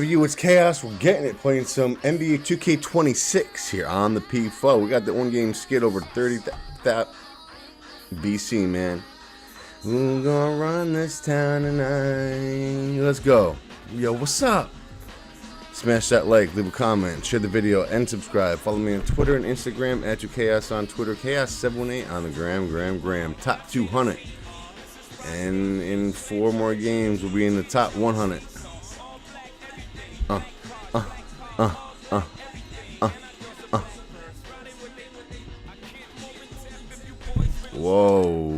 You, it's Chaos. We're getting it, playing some NBA 2K26 here on the P4. We got the one-game skid over 30,000 BC, man. We're gonna run this town tonight. Let's go. Yo, what's up? Smash that like, leave a comment, share the video, and subscribe. Follow me on Twitter and Instagram at Chaos on Twitter, Chaos718 on the gram. Top 200. And in 4 more games, we'll be in the top 100. Whoa.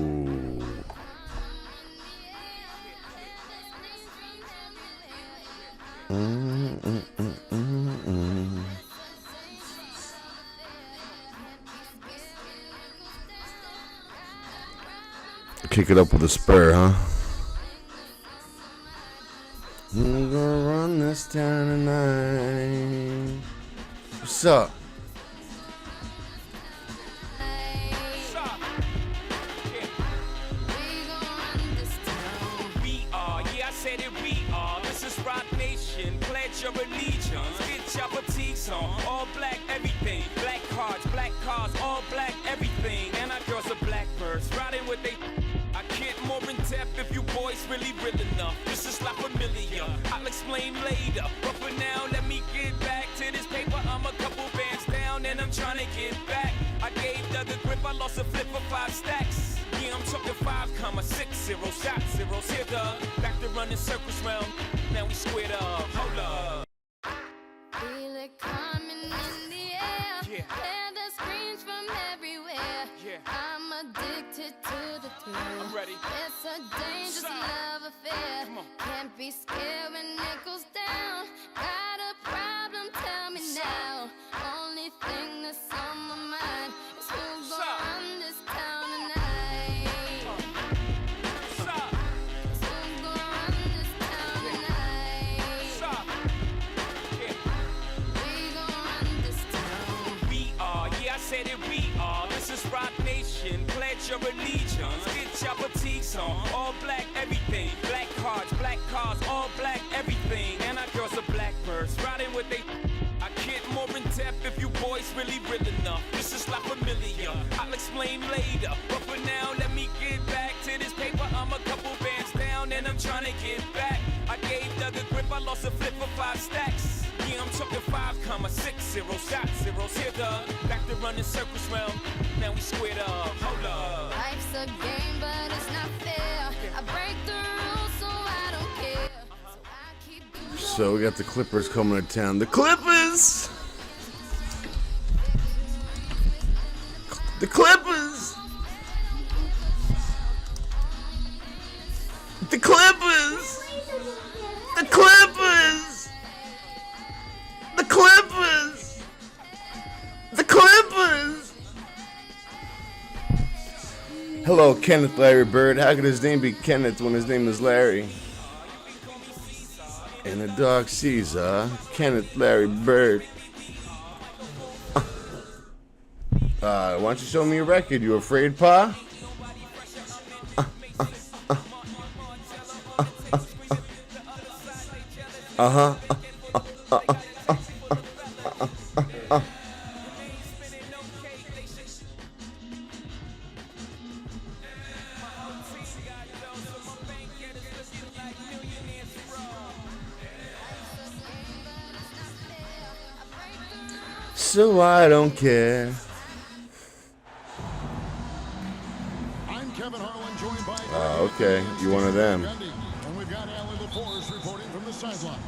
Kick it up with a spur, huh? We're gonna run this town tonight. What's up? We are, yeah, I said it, we are. This is Rock Nation. Pledge your allegiance. Get your boutiques on. All black, everything. Black cars, all black, everything. And our girls are blackbirds. Riding with they. I get more in depth if you boys really real enough. This is not familiar. I'll explain later. But for now, let me get back to this paper. I'm a couple bands down and I'm trying to get back. I gave Doug a grip, I lost a flip for 5 stacks. Yeah, I'm talking 5,60 shot zeros. Here, Doug. Back to running circles round. Now we squared up. Hold up. Feel it coming in the air. Yeah. Hear the screams from everywhere. Yeah. I'm addicted to the thrill. I'm ready. It's a dangerous Stop. love affair. Come on. Can't be scared when it goes down. Got a problem? Tell me now. Only thing that's on my mind is who's Stop. gonna run this town tonight. Stop. Who's gonna run this town tonight? Stop. Yeah. We gonna run this town. We are, yeah, I said it, we are. This is Rock Nation. Pledge your allegiance. Get your boutiques on. All black, everything. Black cars, all black, everything. And our girls are blackbirds. Riding with they. I get more in depth if you boys really real enough. This is not familiar. I'll explain later. But for now, let me get back to this paper. I'm a couple bands down and I'm trying to get back. I gave Doug a grip, I lost a flip for 5 stacks. Yeah, I'm talking 5,60 shot zeros. Here, Doug. Back to running circles round. Now we squared up. Hold up. Life's a game, but it's not fair. I break the rules, so I don't care. So I keep doing So we got the Clippers coming to town. The Clippers! The Clippers! The Clippers! The Clippers! The Clippers! The Clippers! Hello, Kenneth Larry Bird. How could his name be Kenneth when his name is Larry? And the dog sees, Kenneth Larry Bird. Why don't you show me your record? You afraid, Pa? So I don't care. I'm Kevin Harlan, joined by Okay. You one of them. and we've got Allie LaForce reporting from the sideline.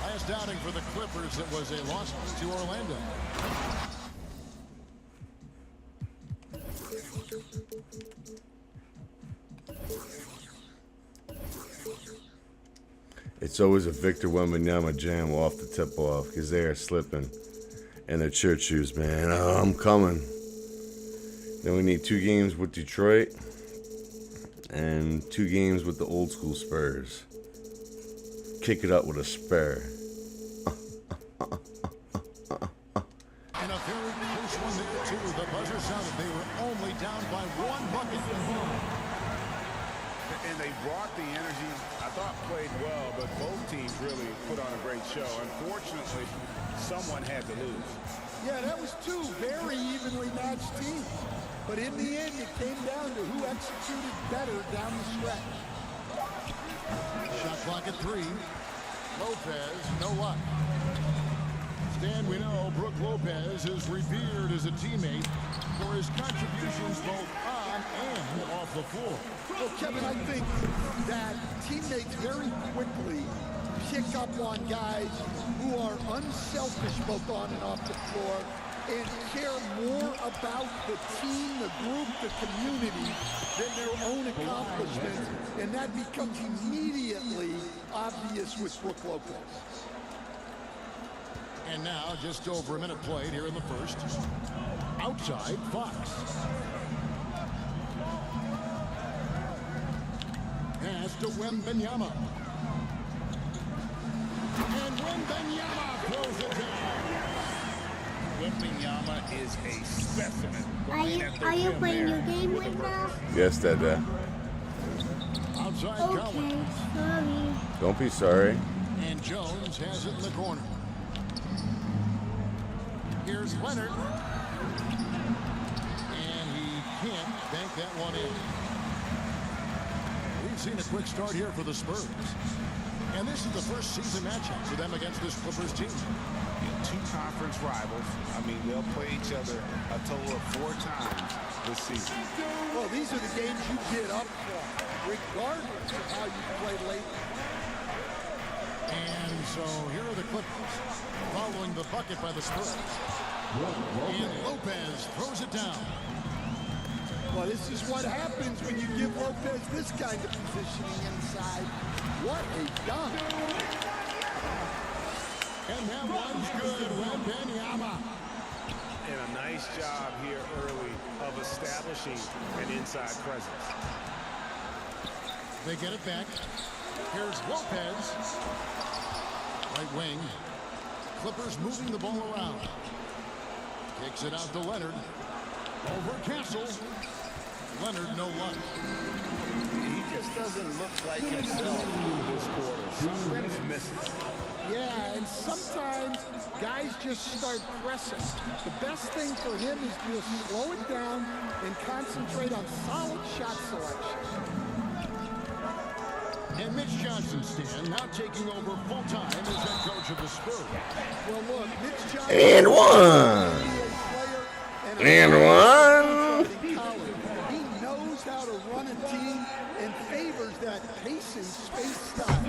Last outing for the Clippers, it was a loss to Orlando. It's always a Victor Wembanyama jam off the tip off because they are slipping in their church shoes, man. Oh, I'm coming. Then we need 2 games with Detroit and 2 games with the old school Spurs. Kick it up with a spur. And a very close one there, too. The buzzer sounded. They were only down by 1 bucket. And they brought the energy, I thought played well, but Both teams really put on a great show. Unfortunately, someone had to lose. Yeah, that was two very evenly matched teams. But in the end, it came down to who executed better down the stretch. Shot clock at 3. Lopez, no luck. Stan, we know Brook Lopez is revered as a teammate for his contributions both on and off the floor. Well, Kevin, I think that teammates very quickly pick up on guys who are unselfish both on and off the floor and care more about the team, the group, the community than their own accomplishments, and that becomes immediately obvious with Brook Lopez. And now, just over a minute played here in the first. Outside, Fox. Pass to Wembanyama. And Wembanyama throws it down. Wembanyama is a specimen. Are you playing your game with now? Yes, Dada. Outside, Okay, Cowan. sorry. Don't be sorry. And Jones has it in the corner. Here's Leonard. And he can't bank that one in. We've seen a quick start here for the Spurs. And this is the first season matchup for them against this Clippers team. Two conference rivals. I mean, they'll play each other a total of 4 times this season. Well, these are the games you get up for, regardless of how you play late. And so here are the Clippers following the bucket by the Spurs. And Lopez throws it down. Well, this is what happens when you give Lopez this kind of positioning inside. What a dunk. And that one's good. Wembanyama. And a nice job here early of establishing an inside presence. They get it back. Here's Lopez. Right wing. Clippers moving the ball around. Kicks it out to Leonard. Over Castle. Leonard, no luck. He just doesn't look like himself this quarter. Something's missing. Yeah, and sometimes guys just start pressing. The best thing for him is to just slow it down and concentrate on solid shot selection. And Mitch Johnson, Stan, now taking over full-time as head coach of the Spurs. Well, look, Mitch Johnson... And one. And one. He knows how to run a team and favors that pacing space style.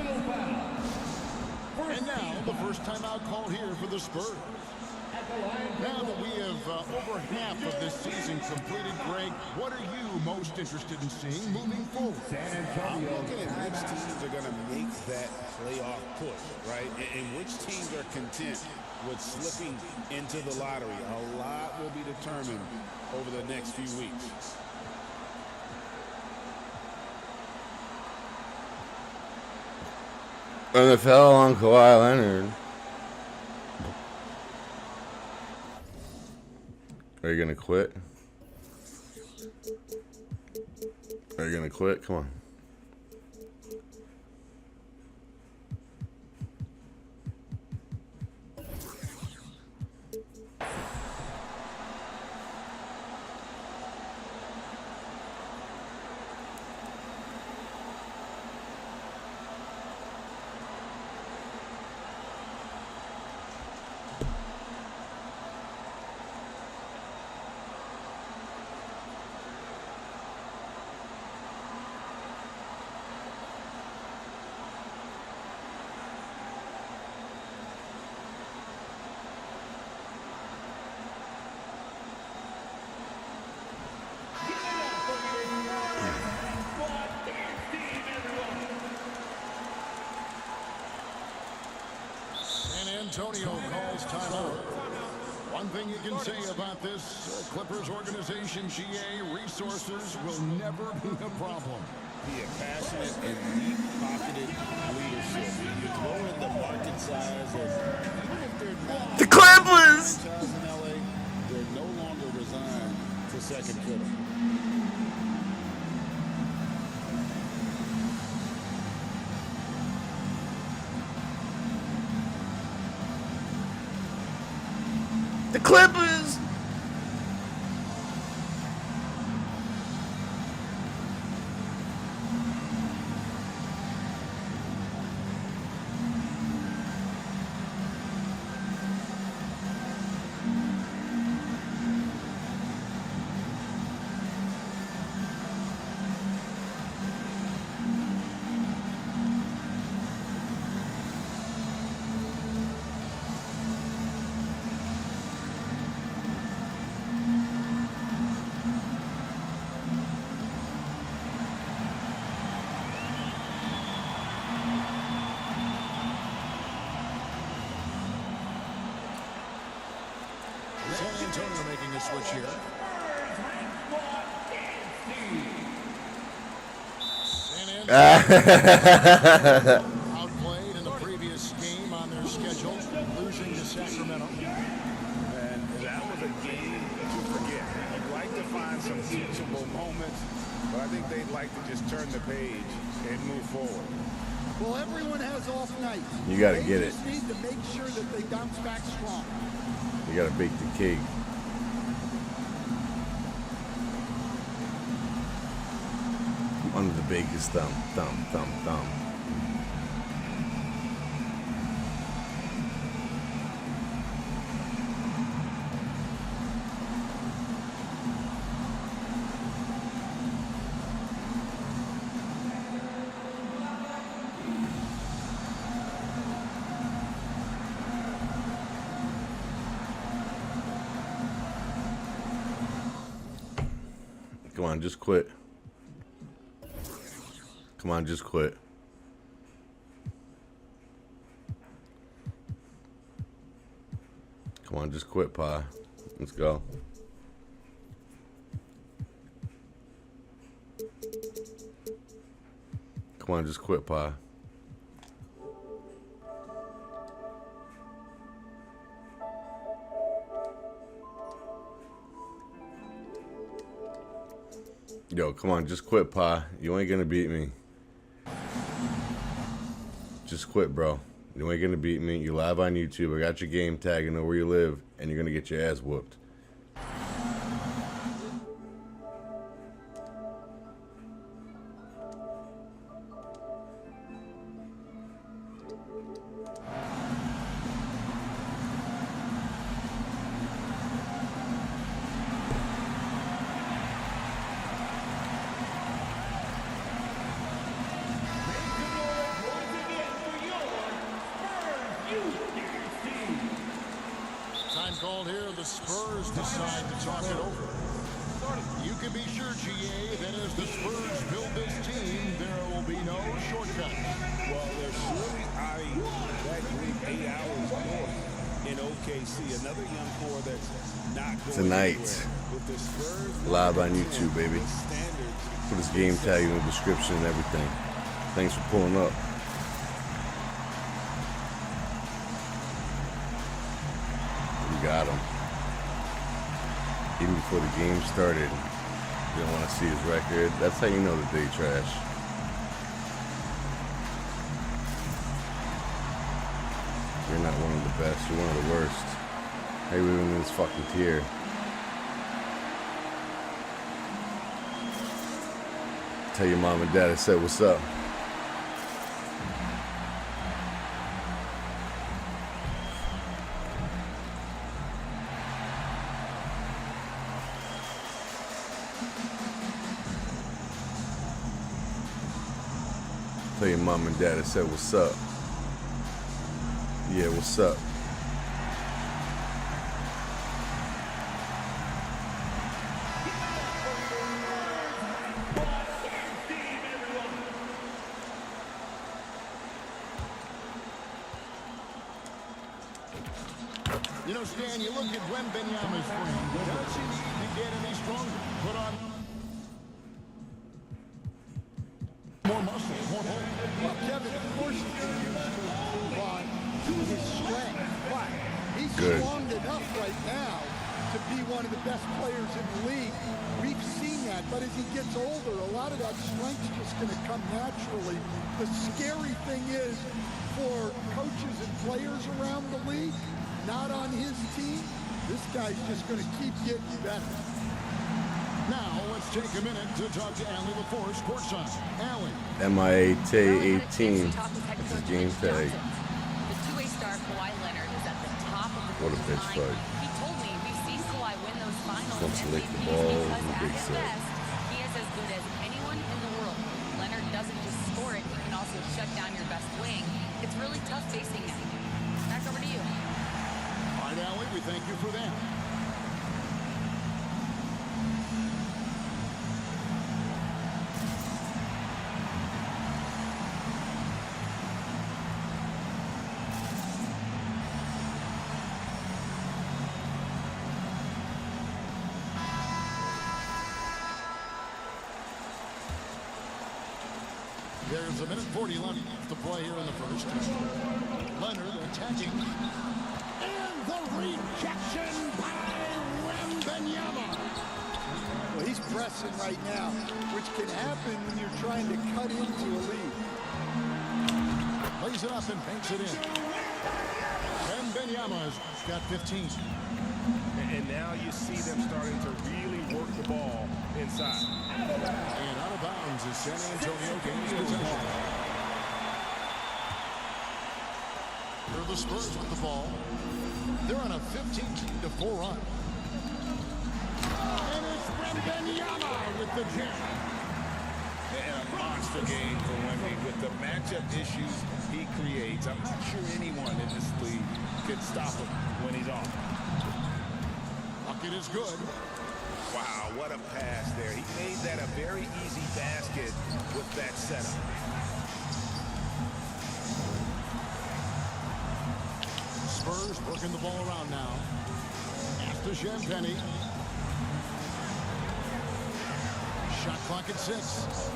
And now, the first timeout called here for the Spurs. Now that we have over half of this season completed, Greg, what are you most interested in seeing moving forward? I'm looking at which teams are going to make that playoff push, right? And which teams are content with slipping into the lottery. A lot will be determined over the next few weeks. NFL on Kawhi Leonard. Are you gonna quit? Are you gonna quit? Come on. Antonio calls timeout. One thing you can say about this Clippers organization, GA, resources will never be a problem. Be a passionate and deep-pocketed leadership. You throw in the market size, and even if they're not The Clippers! in LA, they're no longer resigned to second fiddle. The Clippers. San Antonio making a switch here. San Antonio outplayed in the previous game on their schedule, losing to Sacramento. And that was a game to forget. You'd like to find some teachable moments, but I think they'd like to just turn the page and move forward. Well, everyone has off nights. You got to They get it. just need to make sure that they bounce back strong. You got to bake the cake. Under the baker's thumb, thumb, thumb, thumb. Come on, just quit. Come on, just quit. Come on, just quit, Pa. Let's go. Come on, just quit, Pa. Yo, come on, just quit, Pa. You ain't gonna beat me. Just quit, bro. You ain't gonna beat me. You're live on YouTube. I got your game tag. I know where you live, and you're gonna get your ass whooped. Time called here. The Spurs decide to talk it over. You can be sure, GA, that as the Spurs build this team, there will be no shortcuts. Well, they're surely eyeing that group 8 hours north in OKC. Another young core that's not going Tonight, anywhere. With the Spurs live on YouTube, baby. standards. Put his game tag in the description and everything. Thanks for pulling up. We got him. Even before the game started, you don't want to see his record. That's how you know that they trash. You're not one of the best. You're one of the worst. Hey, we're in this fucking tier. Tell your mom and dad I said what's up. Tell your mom and dad I said what's up. Yeah, what's up? You know, Stan, you look at when Benyama's free. Does he need to get any stronger? Put on more muscle, more bulk. Well, Kevin, of course he can use to improve on his strength, but he's Good. strong enough right now to be one of the best players in the league. We've seen that, but as he gets older, a lot of that strength's just going to come naturally. The scary thing is for coaches and players around the league, not on his team, This guy's just going to keep getting better. Now, let's take a minute to talk to Allie LaForce, courtside. Allie. MIA 18. This is game tag. The two-way star Kawhi Leonard is at the top of the What a bitch line. fight. He told me we've seen Kawhi win those finals Wants to lick the MVPs ball because in the at big his set. best, he is as good as anyone in the world. Leonard doesn't just score it, he can also shut down your best wing. It's really tough facing him. Back over to you. All right, Allie, we thank you for that. There's a minute 40 left to play here in the first. Leonard attacking. And the rejection by Wembanyama. Well, he's pressing right now, which can happen when you're trying to cut into a lead. Plays it up and banks it in. Wembanyama's got 15. And now you see them starting to really work the ball inside. And out of bounds is San Antonio gains possession. For the Spurs with the ball. They're on a 15-4 run. And it's Wembanyama with the jam. And a monster game for Wemby with the matchup issues he creates. I'm not sure anyone in this league can stop him when he's on. Bucket is good. Wow, what a pass there. He made that a very easy basket with that setup. Spurs working the ball around now. After Champagny. Shot clock at 6.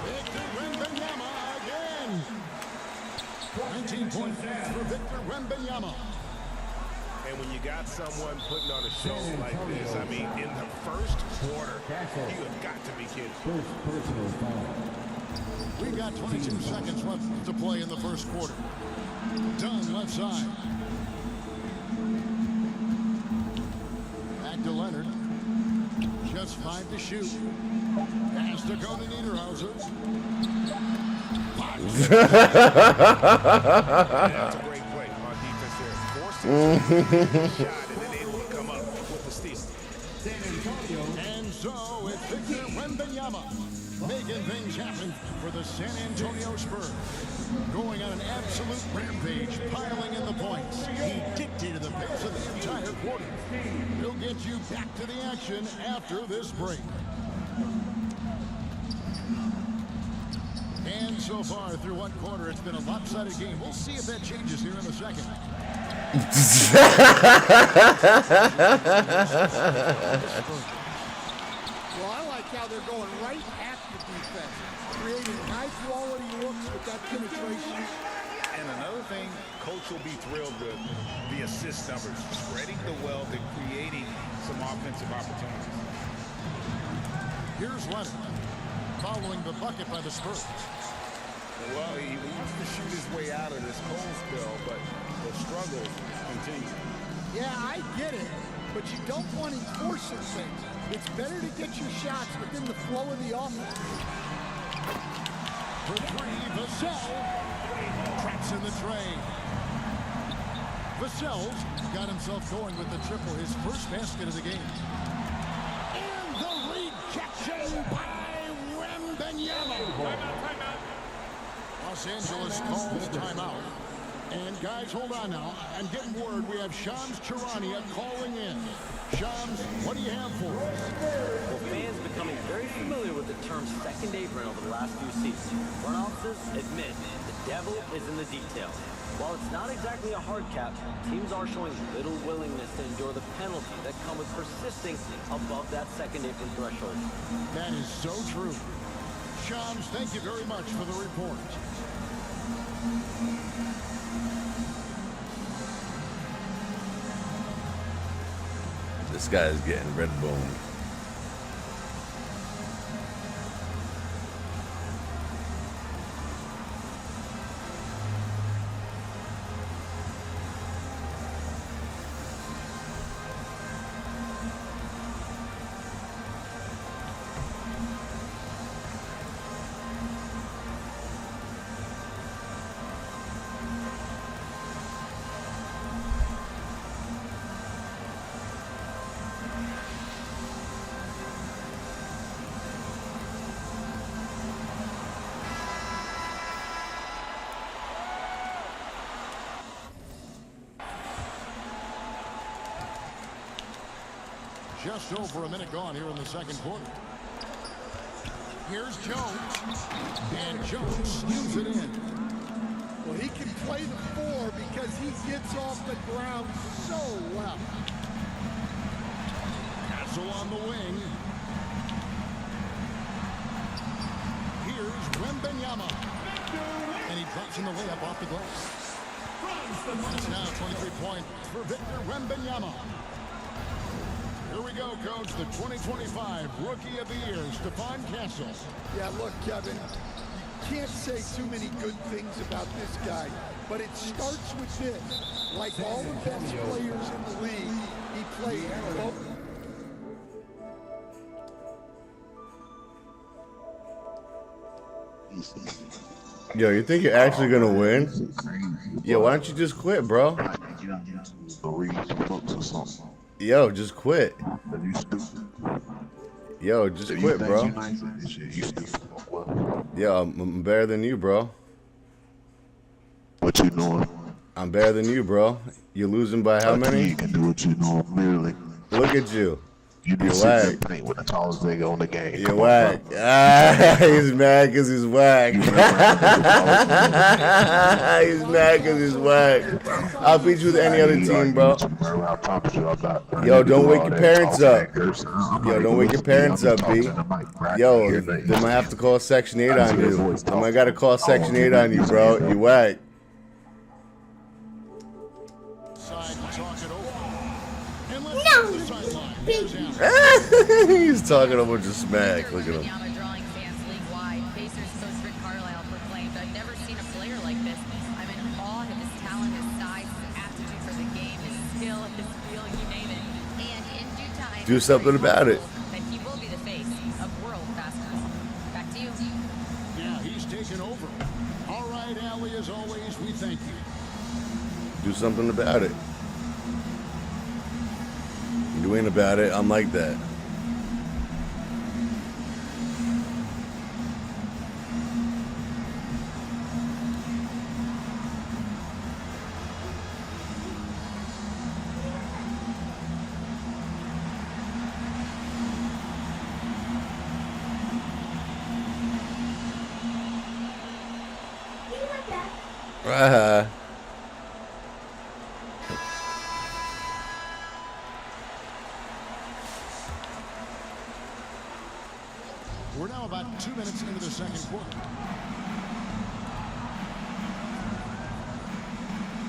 Victor Wembanyama again. 19 points for Victor Wembanyama. And when you got someone putting on a show like this, I mean, in the first quarter, you have got to be kidding. We've got 22 seconds left to play in the first quarter. Dunn left side. Back to Leonard. Just 5 to shoot. Pass to go to Niederhauser. That's a great play on defense there. Forcing the shot and then able to come up with the steal. And so it's Victor Wembanyama making things happen for the San Antonio Spurs. Going on an absolute rampage, piling in the points. He dictated the pace of the entire quarter. He'll get you back to the action after this break. And so far through one quarter, it's been a lopsided game. We'll see if that changes here in a second. Well, I like how they're going right at the defense, creating high-quality looks with that penetration. And another thing Coach will be thrilled with, the assist numbers, spreading the wealth and creating some offensive opportunities. Here's Leonard, following the bucket by the Spurs. Well, he wants to shoot his way out of this cold spell, but the struggles continue. Yeah, I get it, but you don't want him forcing things. It's better to get your shots within the flow of the offense. For 3, Vassell traps in the tray. Vassell's got himself going with the triple, his first basket of the game. And the rejection by Wembanyama. Los Angeles calls timeout. And guys, hold on now. I'm getting word we have Shams Charania calling in. Shams, what do you have for us? Well, fans becoming very familiar with the term second apron over the last few seasons. Front offices admit the devil is in the details. While it's not exactly a hard cap, teams are showing little willingness to endure the penalties that come with persisting above that second apron threshold. That is so true. Shams, thank you very much for the report. This guy's getting red boned. Just over a minute gone here in the second quarter. Here's Jones. And Jones steals it in. Well, he can play the 4 because he gets off the ground so well. Castle on the wing. Here's Wembanyama. And he drops in the layup off the glass. It's now 23 points for Victor Wembanyama. Here we go, Coach. The 2025 Rookie of the Year, Stephon Castle. Yeah, look, Kevin, you can't say too many good things about this guy, but it starts with this. Like all the best players in the league, he played both. Yo, you think you're actually gonna win? Yo, why don't you just quit, bro? Yo, just quit. Yo, just quit, bro. Yo, I'm better than you, bro. What you doing? I'm better than you, bro. You're losing by how many? You can do what you know, literally. Look at you. You be You're sitting there whack. playing with the tallest nigga on the game. You're whack. Ah, he's mad because he's whack. He's mad because he's whack. I'll beat you with any other team, bro. Yo, don't wake your parents up. Yo, don't wake your parents up, B. Yo, they might have to call Section 8 on you. I might gotta call Section 8 on you, bro. You whack. He's talking a bunch of smack. Look at him. Drawing fans league-wide. Pacers coach Rick Carlisle proclaimed, "I've never seen a player like this. I'm in awe of his talent, his size, his aptitude for the game, his skill, his feel, you name it." And in due time, Do something about it. that he will be the face of world basketball. Back to you. Yeah, he's taken over. All right, Allie, as always, we thank you. Do something about it. You ain't about it. I'm like that. We're now about 2 minutes into the second quarter.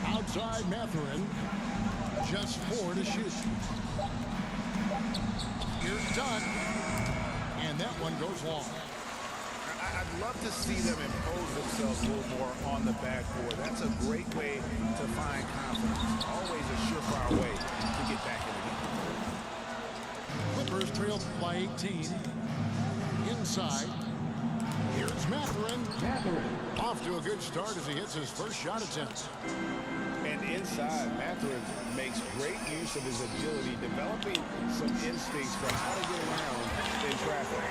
Outside Mathurin. Just 4 to shoot. Here's Dunn. And that one goes long. I'd love to see them impose themselves a little more on the backboard. That's a great way to find confidence. Always a surefire way to get back in the game. Clippers trail by 18. Inside. Here's Mathurin. Off to a good start as he hits his first shot attempt. And inside, Mathurin makes great use of his agility, developing some instincts for how to get around in traffic.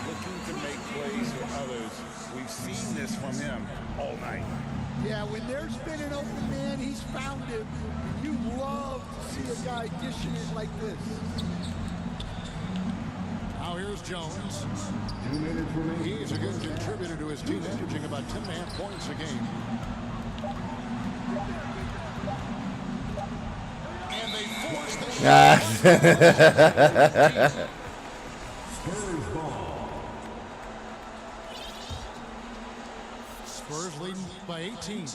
Looking to make plays for others. We've seen this from him all night. Yeah, when there's been an open man, he's found him. You love to see a guy dishing it like this. Now here's Jones. He's a good contributor to his team, averaging about 10.5 points a game. And they force the shot. Spurs leading by 18.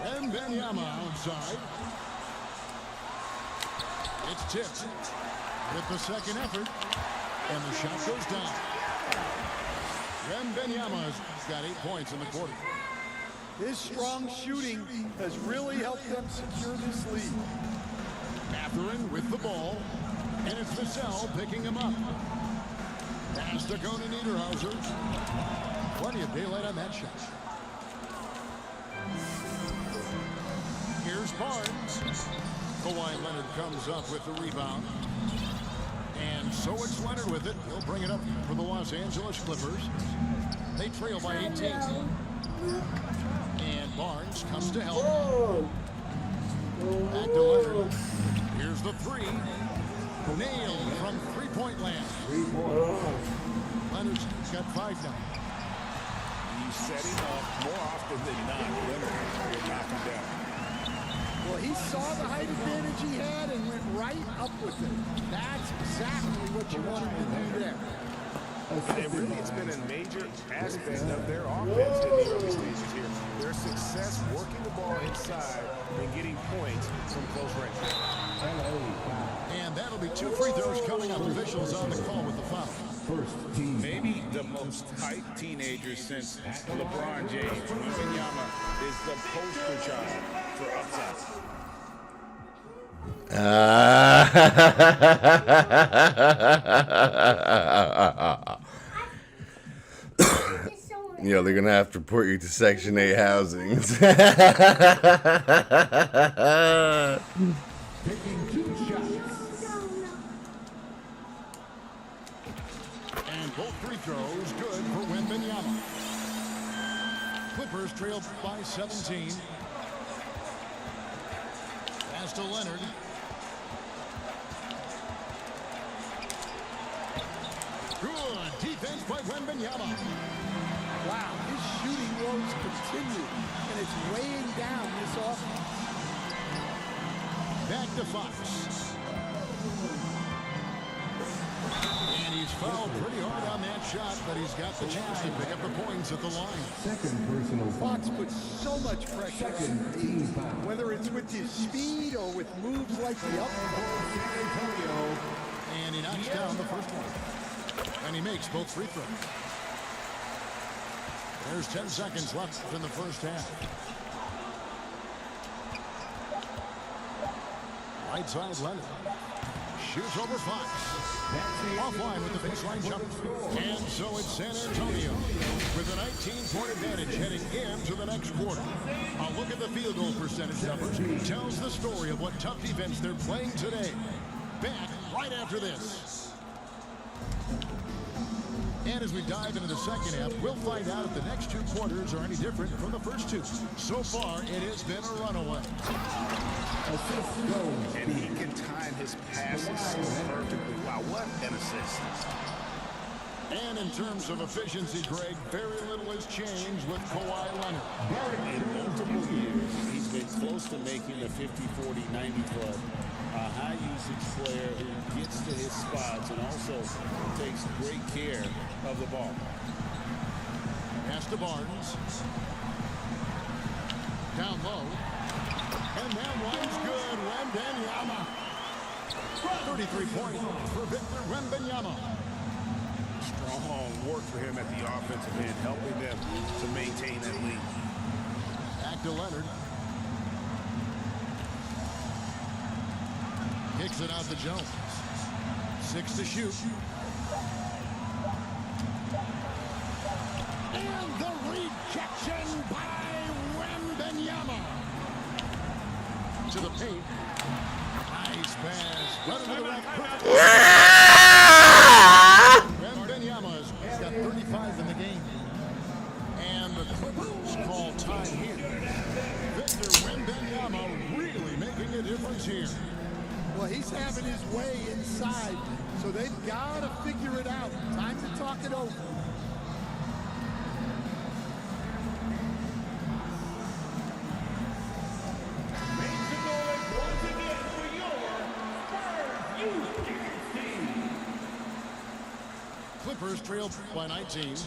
And Wembanyama outside. It's tipped with the second effort. And the shot goes down. Wembanyama's got 8 points in the quarter. His strong shooting has really helped them secure this lead. Mathurin with the ball. And it's Vassell picking him up. Pass to Conan Niederhauser. Plenty of daylight on that shot. Here's Barnes. Kawhi Leonard comes up with the rebound. And so it's Leonard with it. He'll bring it up for the Los Angeles Clippers. They trail by 18. And Barnes comes to help. Back to Leonard. Here's the three. Nailed from three-point land. Leonard's got 5 now. You set him up more often than not. Leonard will knock him down. Well, he saw the height advantage he had and went right up with it. That's exactly what you wanted to do there. And really, it's been a major aspect of their offense in the early stages here. Their success working the ball inside and getting points from close range. And that'll be 2 free throws coming up. Officials on the call with the foul. Maybe the most hyped teenager since LeBron James. Wembanyama is the poster child for upside. Yo, they're gonna have to report you to Section 8 housing. Taking 2 shots. And both free throws good for Wembanyama. Clippers trailed by 17. Pass to Leonard. Good defense by Wembanyama. Wow, his shooting woes continue, and it's weighing down this offense. Back to Fox. And he's fouled pretty hard on that shot, but he's got the chance to pick up the points at the line. Fox puts so much pressure on the team, whether it's with his speed or with moves like the up. And he knocks down the first one. And he makes both free throws. There's 10 seconds left in the first half. Right side Leonard. Shoots over Fox. Offline with the baseline jump. And so it's San Antonio with a 19-point advantage heading into the next quarter. A look at the field goal percentage numbers tells the story of what tough defense they're playing today. Back right after this. And as we dive into the second half, we'll find out if the next 2 quarters are any different from the first 2. So far, it has been a runaway. And he can time his passes so perfectly. Wow, what an assist. And in terms of efficiency, Greg, very little has changed with Kawhi Leonard. In multiple years, he's been close to making the 50-40-90 club. A high-usage player who gets to his spots and also takes great care of the ball. Pass to Barnes. Down low. And that one's good. Wembanyama. 33-point for Victor Wembanyama. Strong work for him at the offensive end, helping them to maintain that lead. Back to Leonard. Kicks it out to Jones. 6 to shoot. And the rejection by Wembanyama. To the paint. Nice pass. Run into the rack. Wembanyama's got 35 in the game. And the Clippers call time here. Victor Wembanyama really making a difference here. Well, he's having his way inside, so they've got to figure it out. Time to talk it over. Make some noise once again for your Spurs team. Clippers trail by 19.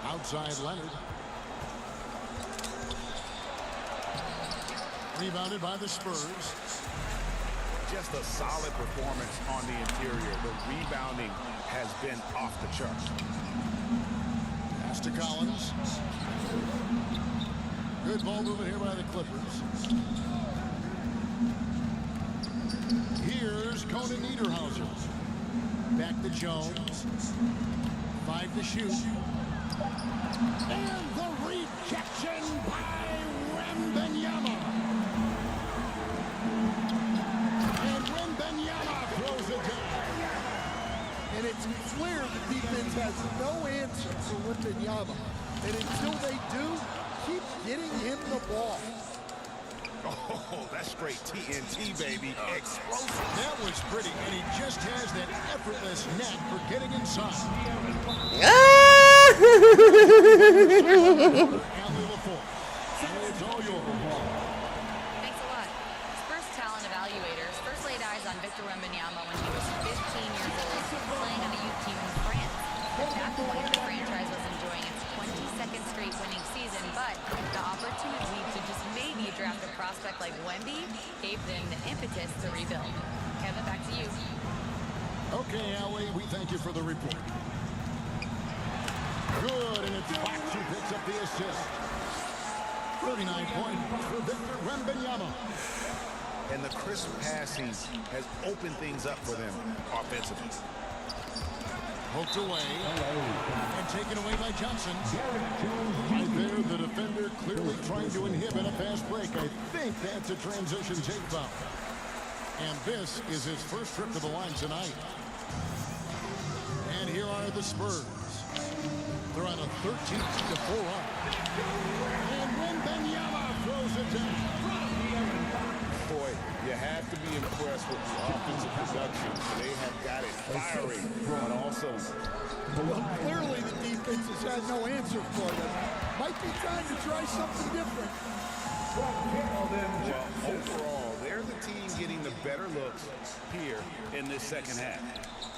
Outside Leonard. Rebounded by the Spurs. Just a solid performance on the interior. The rebounding has been off the charts. Pass to Collins. Good ball movement here by the Clippers. Here's Conan Niederhauser. Back to Jones. 5 to shoot. And the rejection by Wembanyama. And Wembanyama throws it down. And it's clear the defense has no answer for Wembanyama. And until they do, keep getting him the ball. Oh, that's straight TNT, baby. Explosive. That was pretty, and he just has that effortless knack for getting inside. It's all yours. Thanks a lot. Spurs talent evaluators first laid eyes on Victor Wembanyama when he was 15 years old, playing on a youth team in France. At that point, the franchise was enjoying its 22nd straight winning season, but the opportunity to just maybe draft a prospect like Wemby gave them the impetus to rebuild. Kevin, back to you. Okay, Allie, we thank you for the report. Good, and it's Fox who picks up the assist. 39 points for Victor Wembanyama. And the crisp passing has opened things up for them offensively. Poked away and taken away by Johnson. Right there, the defender clearly trying to inhibit a fast break. I think that's a transition take foul. And this is his first trip to the line tonight. And here are the Spurs. They're on a 13-4 run. And Wembanyama throws it down. Boy, you have to be impressed with the offensive production. They have got it firing on all cylinders. Well, clearly the defense has had no answer for them. Might be time to try something different. Well, overall, they're the team getting the better looks here in this second half.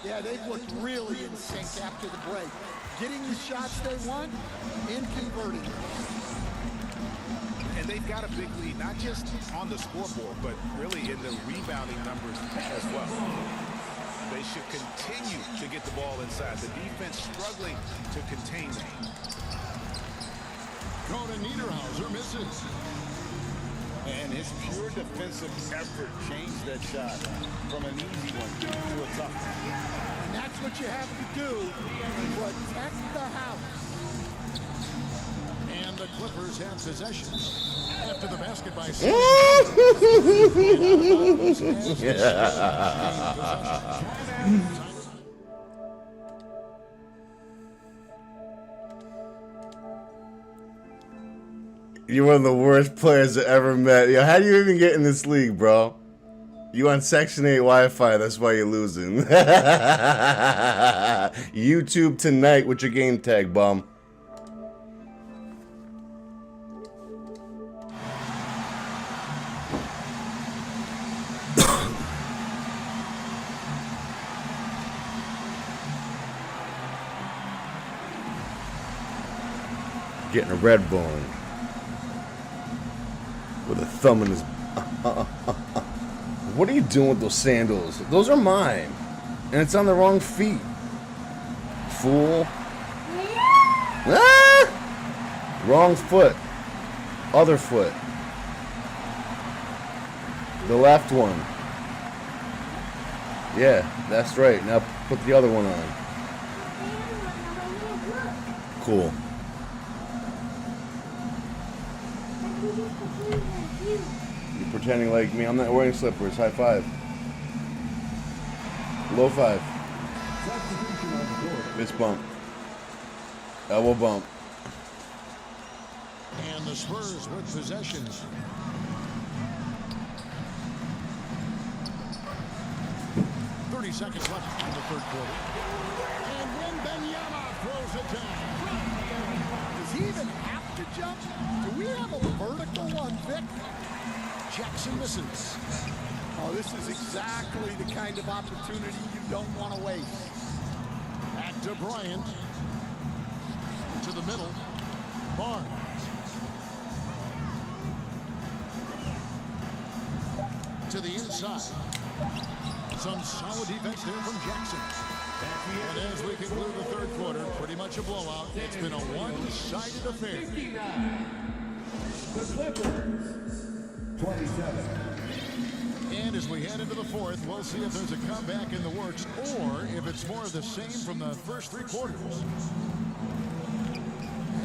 Yeah, they've looked really in sync after the break. Getting the shots they want and converting them. And they've got a big lead, not just on the scoreboard, but really in the rebounding numbers as well. They should continue to get the ball inside. The defense struggling to contain them. Coda Niederhauser misses. And his pure defensive effort changed that shot from an easy one to a tough one. And that's what you have to do. Protect the house. And the Clippers have possession. After the basket by You're one of the worst players I ever met. Yo, how do you even get in this league, bro? You on Section 8 Wi-Fi, that's why you're losing. YouTube tonight with your game tag, bum. Getting a red bone with a thumb in his. What are you doing with those sandals? Those are mine, and it's on the wrong feet. Fool. Ah! Wrong foot. Other foot. The left one. Yeah, that's right. Now put the other one on. Cool. You're pretending like me. I'm not wearing slippers. High five. Low five. Fist bump. Elbow bump. And the Spurs with possession. Seconds left in the third quarter. And Wembanyama throws it down. Does he even have to jump? Do we have a vertical on Vic? Jackson misses. Oh, this is exactly the kind of opportunity you don't want to waste. Back to Bryant. To the middle. Barnes. To the inside. Some solid defense there from Jackson. And as we conclude the third quarter, pretty much a blowout. It's been a one-sided affair. The Clippers, 27. And as we head into the fourth, we'll see if there's a comeback in the works or if it's more of the same from the first three quarters.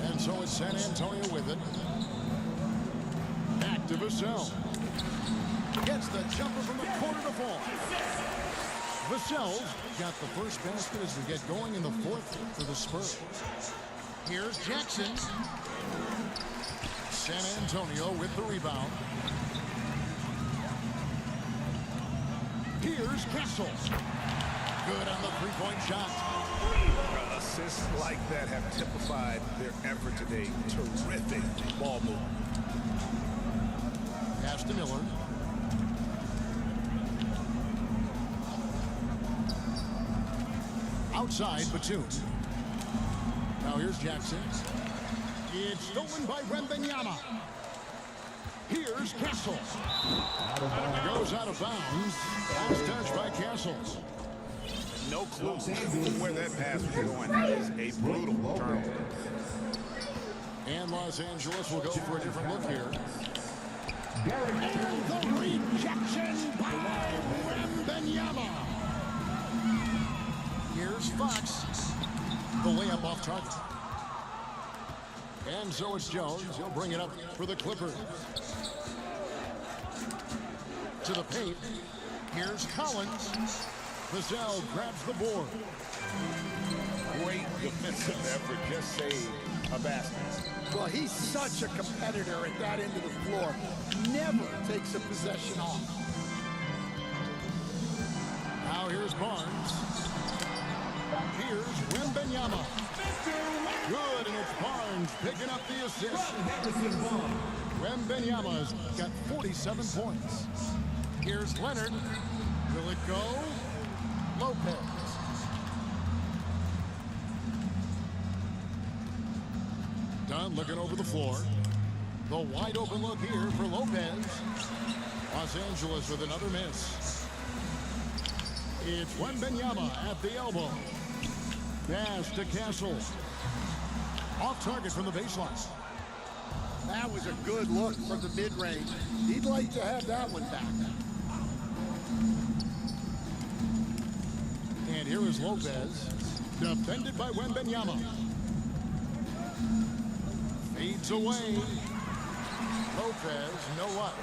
And so it's San Antonio with it. Back to Vassell. Gets the jumper from the corner to fall. Vassell's got the first basket as we get going in the fourth for the Spurs. Here's Jackson. San Antonio with the rebound. Here's Castle. Good on the three-point shot. Assists like that have typified their effort today. Terrific ball movement. Pass to Miller. Outside, Batum. Now here's Jackson. It's stolen by Wembanyama. Here's Castle. Goes out of bounds. Last touch by Castle. No clue where that pass was going. That is a brutal turnover. And Los Angeles will go for a different look here. And the rejection by Wembanyama. Here's Fox. The layup off target. And so it's Jones. He'll bring it up for the Clippers. To the paint. Here's Collins. Vassell grabs the board. Great defensive effort. Just saved a basket. Well, he's such a competitor at that end of the floor. Never takes a possession off. Now here's Barnes. Here's Wembanyama. Good, and it's Barnes picking up the assist. Wembanyama's got 47 points. Here's Leonard. Will it go? Lopez. Dunn looking over the floor. The wide open look here for Lopez. Los Angeles with another miss. It's Wembanyama at the elbow. Pass to Castle. Off target from the baseline. That was a good look from the mid-range. He'd like to have that one back. And here is Lopez. Defended by Wembanyama. Fades away. Lopez, no luck.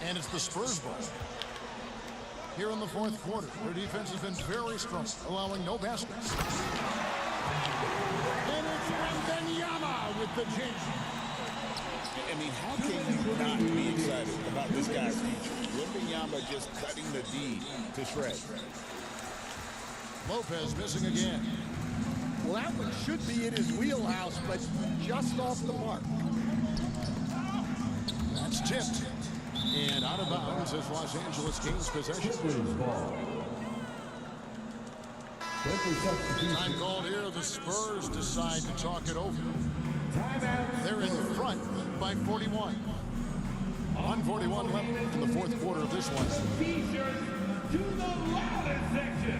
And it's the Spurs ball. Here in the fourth quarter, their defense has been very strong, allowing no baskets. And it's Wembanyama with the jam. I mean, how can you not be excited about this guy's future? Wembanyama just cutting the D to shreds. Lopez missing again. Well, that one should be in his wheelhouse, but just off the mark. That's tipped. And out of bounds as Los Angeles gains possession. Time called here. The Spurs decide to talk it over. They're in front by 41. 141 left in the fourth quarter of this one. T-shirts to the louder section.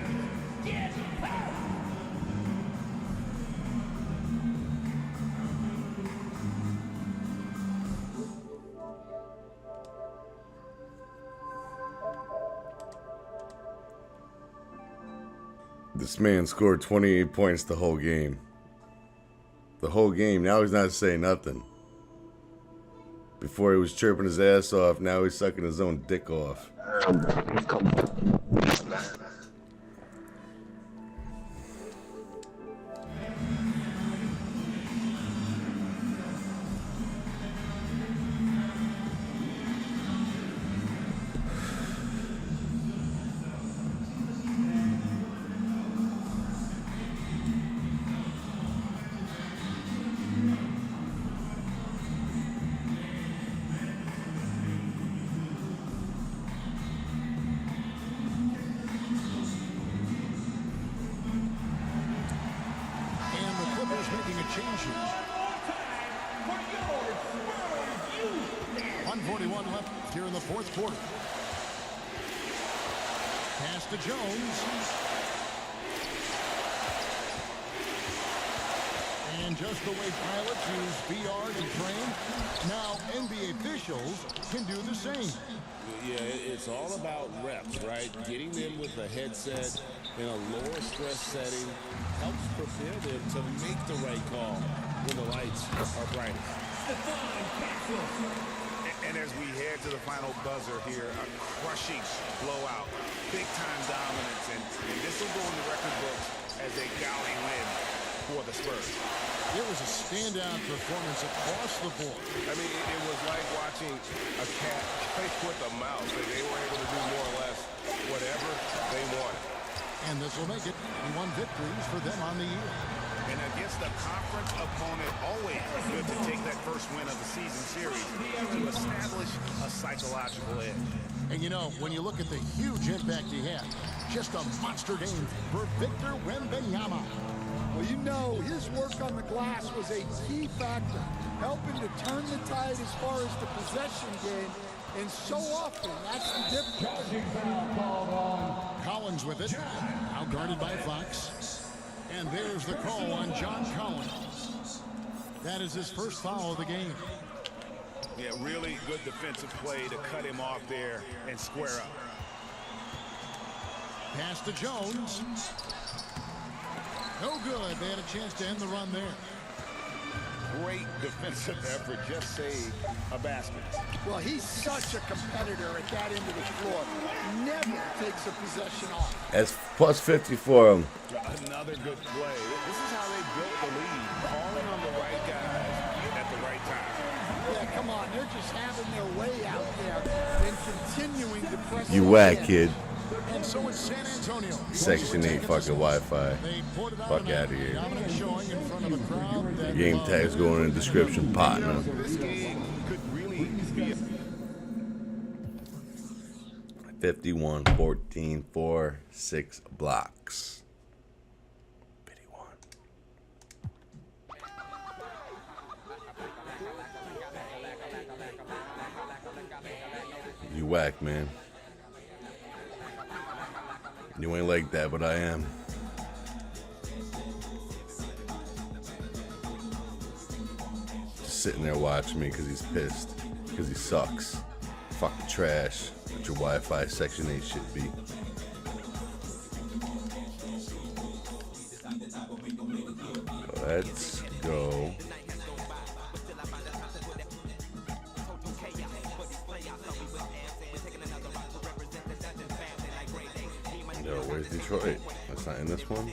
Get out! This man scored 28 points the whole game. The whole game. Now he's not saying nothing. Before he was chirping his ass off. Now he's sucking his own dick off. Making a change here. 141 left here in the fourth quarter. Pass to Jones. And just the way pilots use VR to train, now NBA officials can do the same. Yeah, it's all about reps, right? Getting them with a headset in a lower stress setting helps prepare them to make the right call when the lights are brightest. And as we head to the final buzzer here, a crushing blowout, big-time dominance, and this will go in the record books as a galling win for the Spurs. It was a standout performance across the board. I mean, it was like watching a cat play with a mouse. They were able to do more or less whatever they wanted. And this will make it 21 victories for them on the year. And against a conference opponent, always good to take that first win of the season series to establish a psychological edge. And you know, when you look at the huge impact he had, just a monster game for Victor Wembanyama. Well, you know, his work on the glass was a key factor, helping to turn the tide as far as the possession game. And so often, that's the difference. Collins with it, now guarded by Fox. And there's the call on John Collins. That is his first foul of the game. Yeah, really good defensive play to cut him off there and square up. Pass to Jones. No good. They had a chance to end the run there. Great defensive effort, just saved a basket. Well, he's such a competitor at that end of the floor. Never takes a possession off. That's plus 50 for him. Another good play. This is how they built the lead, calling on the right guys at the right time. Yeah, come on. They're just having their way out there and continuing to press. You whack, kid. And so is San Antonio. Section 8 fucking Wi-Fi. Fuck out of here. The game tag's going in the description, partner. This game could really be 51, 14, 4, 6 blocks. 51. You whack, man. You ain't like that, but I am. Just sitting there watching me because he's pissed. Because he sucks. Fucking trash. What your Wi-Fi Section 8 should be. Let's go. Yo, where's Detroit? That's not in this one.